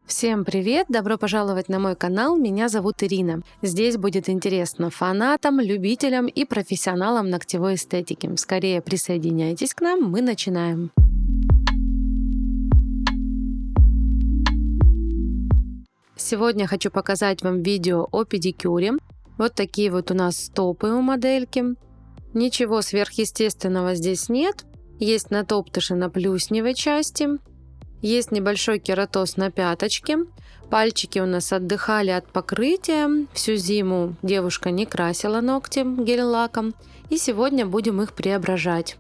Всем привет! Добро пожаловать на мой канал, меня зовут Ирина. Здесь будет интересно фанатам, любителям и профессионалам ногтевой эстетики. Скорее присоединяйтесь к нам, мы начинаем. Сегодня хочу показать вам видео о педикюре. Вот такие вот у нас стопы у модельки. Ничего сверхъестественного здесь нет. Есть натоптыши на плюсневой части. Есть небольшой кератоз на пяточке. Пальчики у нас отдыхали от покрытия. Всю зиму девушка не красила ногти гель-лаком. И сегодня будем их преображать.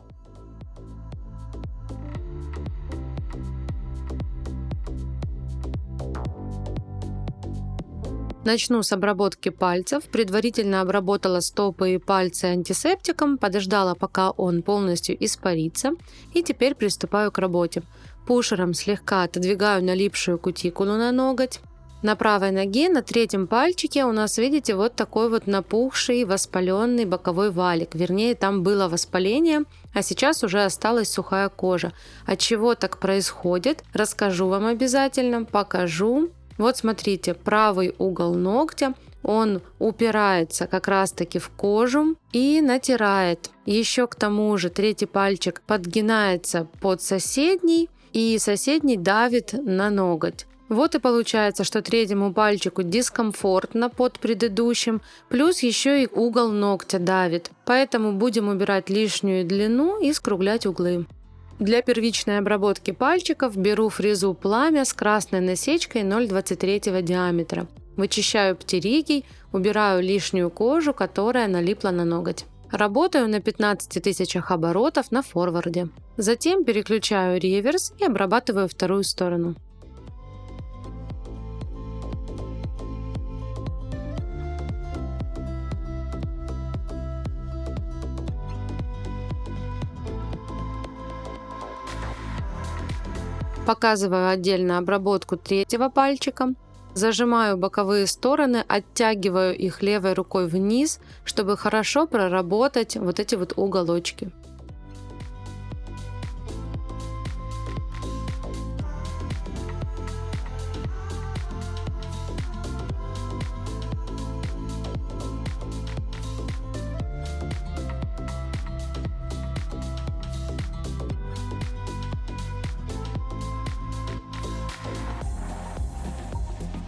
Начну с обработки пальцев. Предварительно обработала стопы и пальцы антисептиком, подождала, пока он полностью испарится. И теперь приступаю к работе. Пушером слегка отодвигаю налипшую кутикулу на ноготь. На правой ноге, на третьем пальчике у нас, видите, вот такой вот напухший, воспаленный боковой валик. Вернее, там было воспаление, а сейчас уже осталась сухая кожа. От чего так происходит, расскажу вам обязательно, покажу. Вот смотрите, правый угол ногтя, он упирается как раз-таки в кожу и натирает. Еще к тому же третий пальчик подгинается под соседний, и соседний давит на ноготь. Вот и получается, что третьему пальчику дискомфортно под предыдущим, плюс еще и угол ногтя давит. Поэтому будем убирать лишнюю длину и скруглять углы. Для первичной обработки пальчиков беру фрезу «Пламя» с красной насечкой 0,23 диаметра. Вычищаю птеригий, убираю лишнюю кожу, которая налипла на ноготь. Работаю на 15 тысячах оборотов на форварде. Затем переключаю реверс и обрабатываю вторую сторону. Показываю отдельно обработку третьего пальчика. Зажимаю боковые стороны, оттягиваю их левой рукой вниз, чтобы хорошо проработать вот эти вот уголочки.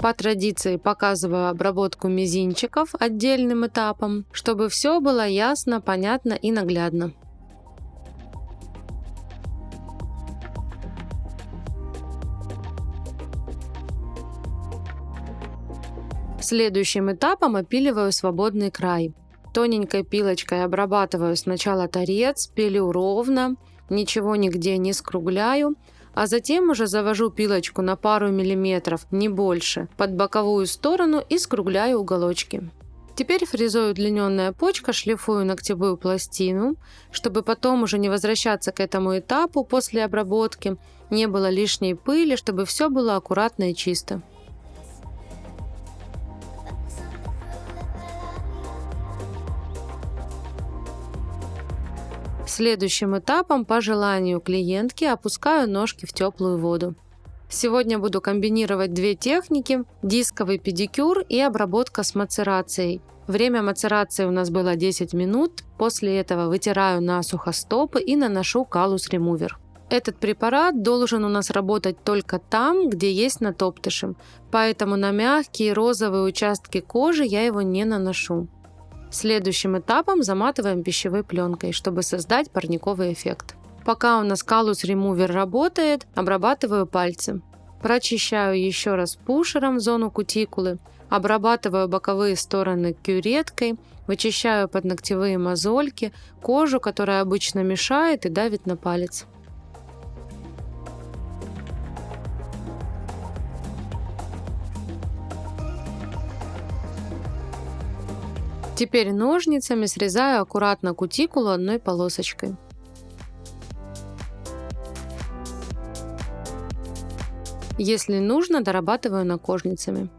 По традиции показываю обработку мизинчиков отдельным этапом, чтобы все было ясно, понятно и наглядно. Следующим этапом опиливаю свободный край. Тоненькой пилочкой обрабатываю сначала торец, пилю ровно, ничего нигде не скругляю. А затем уже завожу пилочку на пару миллиметров, не больше, под боковую сторону и скругляю уголочки. Теперь фрезой удлиненная почка шлифую ногтевую пластину, чтобы потом уже не возвращаться к этому этапу после обработки, не было лишней пыли, чтобы все было аккуратно и чисто. Следующим этапом, по желанию клиентки, опускаю ножки в теплую воду. Сегодня буду комбинировать две техники – дисковый педикюр и обработка с мацерацией. Время мацерации у нас было 10 минут. После этого вытираю насухо стопы и наношу калус ремувер. Этот препарат должен у нас работать только там, где есть натоптыши, поэтому на мягкие розовые участки кожи я его не наношу. Следующим этапом заматываем пищевой пленкой, чтобы создать парниковый эффект. Пока у нас калус ремувер работает, обрабатываю пальцы. Прочищаю еще раз пушером зону кутикулы, обрабатываю боковые стороны кюреткой, вычищаю подногтевые мозольки, кожу, которая обычно мешает и давит на палец. Теперь ножницами срезаю аккуратно кутикулу одной полосочкой. Если нужно, дорабатываю накожницами.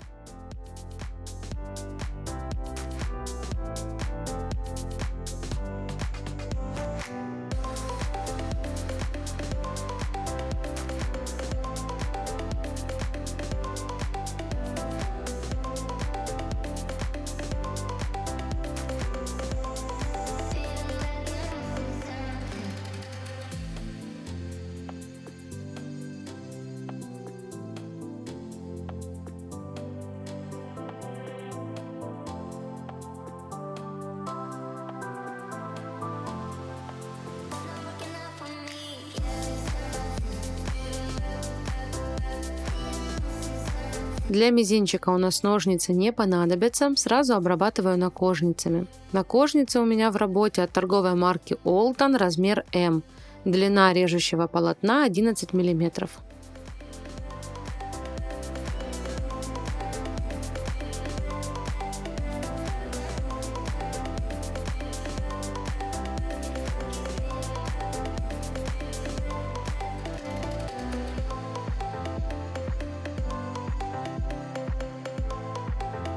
Для мизинчика у нас ножницы не понадобятся, сразу обрабатываю накожницами. Накожницы у меня в работе от торговой марки Олтон, размер М. Длина режущего полотна 11 мм.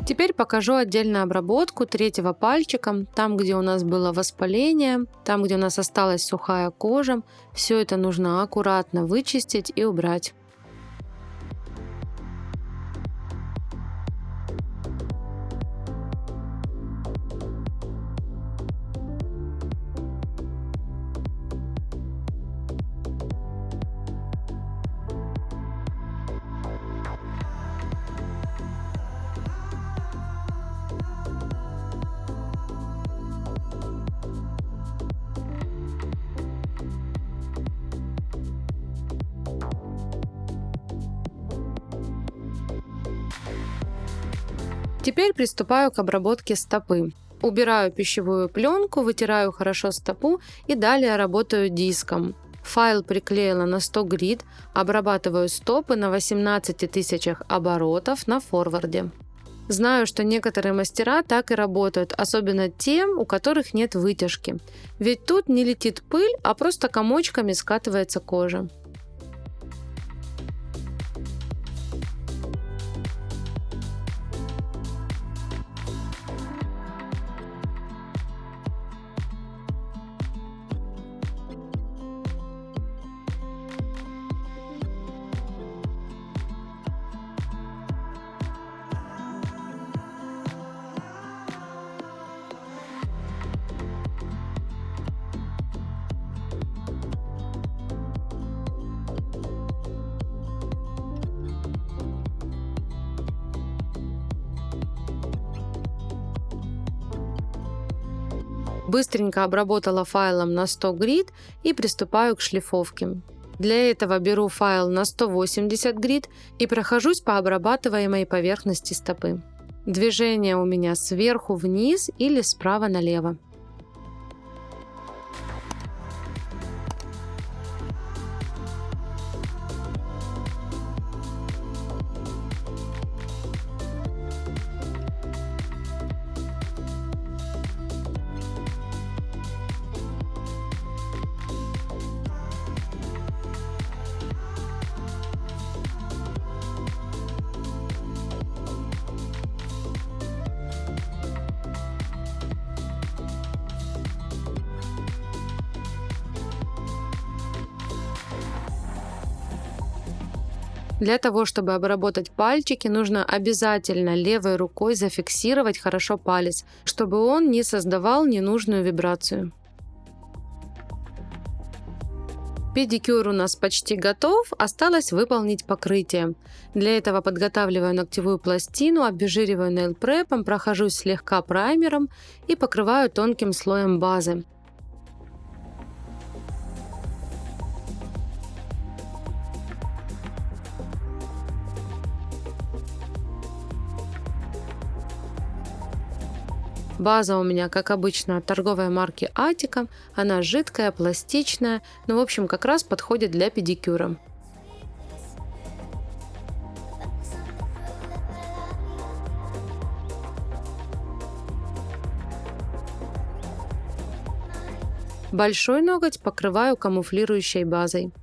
Теперь покажу отдельно обработку третьего пальчика, там, где у нас было воспаление, там, где у нас осталась сухая кожа. Все это нужно аккуратно вычистить и убрать. Теперь приступаю к обработке стопы. Убираю пищевую пленку, вытираю хорошо стопу и далее работаю диском. Файл приклеила на 100 грид, обрабатываю стопы на 18 тысячах оборотов на форварде. Знаю, что некоторые мастера так и работают, особенно те, у которых нет вытяжки. Ведь тут не летит пыль, а просто комочками скатывается кожа. Быстренько обработала файлом на 100 грид и приступаю к шлифовке. Для этого беру файл на 180 грид и прохожусь по обрабатываемой поверхности стопы. Движение у меня сверху вниз или справа налево. Для того, чтобы обработать пальчики, нужно обязательно левой рукой зафиксировать хорошо палец, чтобы он не создавал ненужную вибрацию. Педикюр у нас почти готов, осталось выполнить покрытие. Для этого подготавливаю ногтевую пластину, обезжириваю нейл-препом, прохожусь слегка праймером и покрываю тонким слоем базы. База у меня, как обычно, от торговой марки Атика. Она жидкая, пластичная, в общем, как раз подходит для педикюра. Большой ноготь покрываю камуфлирующей базой.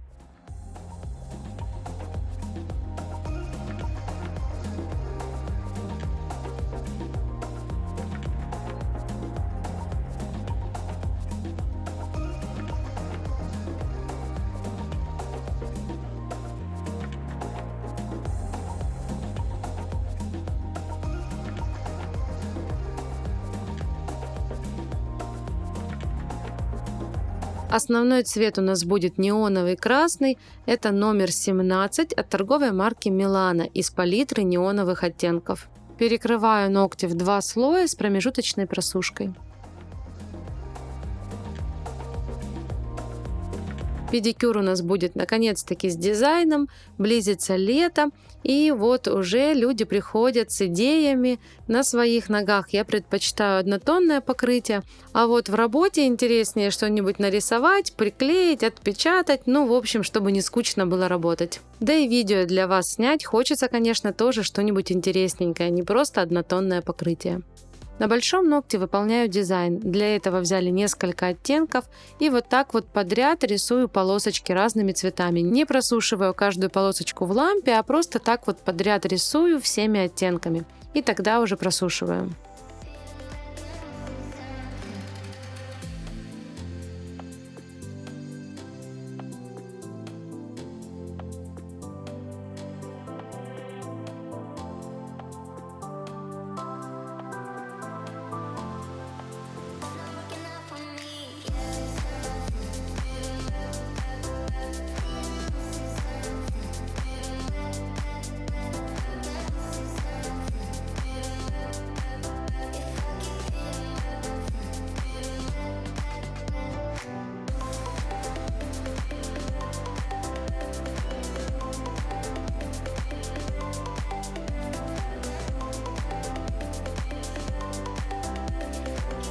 Основной цвет у нас будет неоновый красный. Это номер 17 от торговой марки Milano из палитры неоновых оттенков. Перекрываю ногти в 2 слоя с промежуточной просушкой. Педикюр у нас будет наконец-таки с дизайном, близится лето, и вот уже люди приходят с идеями на своих ногах. Я предпочитаю однотонное покрытие, а вот в работе интереснее что-нибудь нарисовать, приклеить, отпечатать, в общем, чтобы не скучно было работать. Да и видео для вас снять хочется, конечно, тоже что-нибудь интересненькое, не просто однотонное покрытие. На большом ногте выполняю дизайн. Для этого взяли несколько оттенков и вот так вот подряд рисую полосочки разными цветами. Не просушиваю каждую полосочку в лампе, а просто так вот подряд рисую всеми оттенками. И тогда уже просушиваю.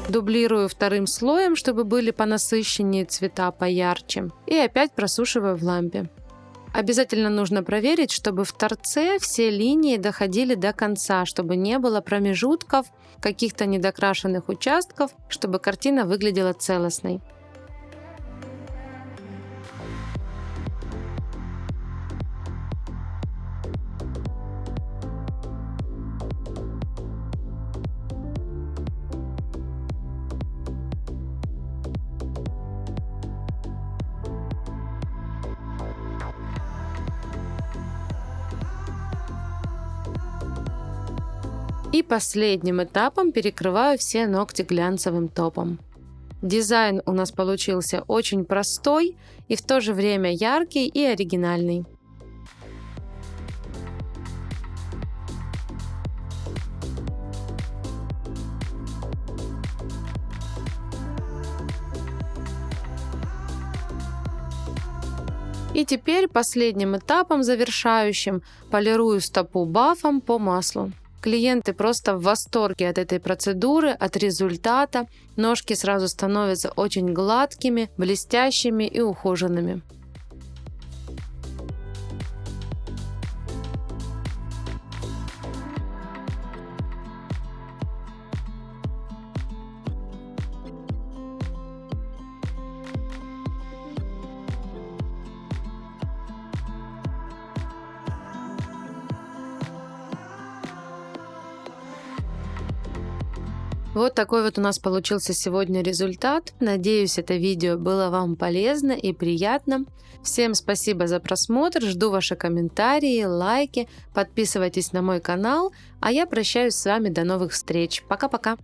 Дублирую вторым слоем, чтобы были понасыщеннее цвета, поярче. И опять просушиваю в лампе. Обязательно нужно проверить, чтобы в торце все линии доходили до конца, чтобы не было промежутков, каких-то недокрашенных участков, чтобы картина выглядела целостной. И последним этапом перекрываю все ногти глянцевым топом. Дизайн у нас получился очень простой и в то же время яркий и оригинальный. И теперь последним этапом, завершающим, полирую стопу бафом по маслу. Клиенты просто в восторге от этой процедуры, от результата. Ножки сразу становятся очень гладкими, блестящими и ухоженными. Вот такой вот у нас получился сегодня результат. Надеюсь, это видео было вам полезно и приятно. Всем спасибо за просмотр, жду ваши комментарии, лайки, подписывайтесь на мой канал, а я прощаюсь с вами до новых встреч. Пока-пока!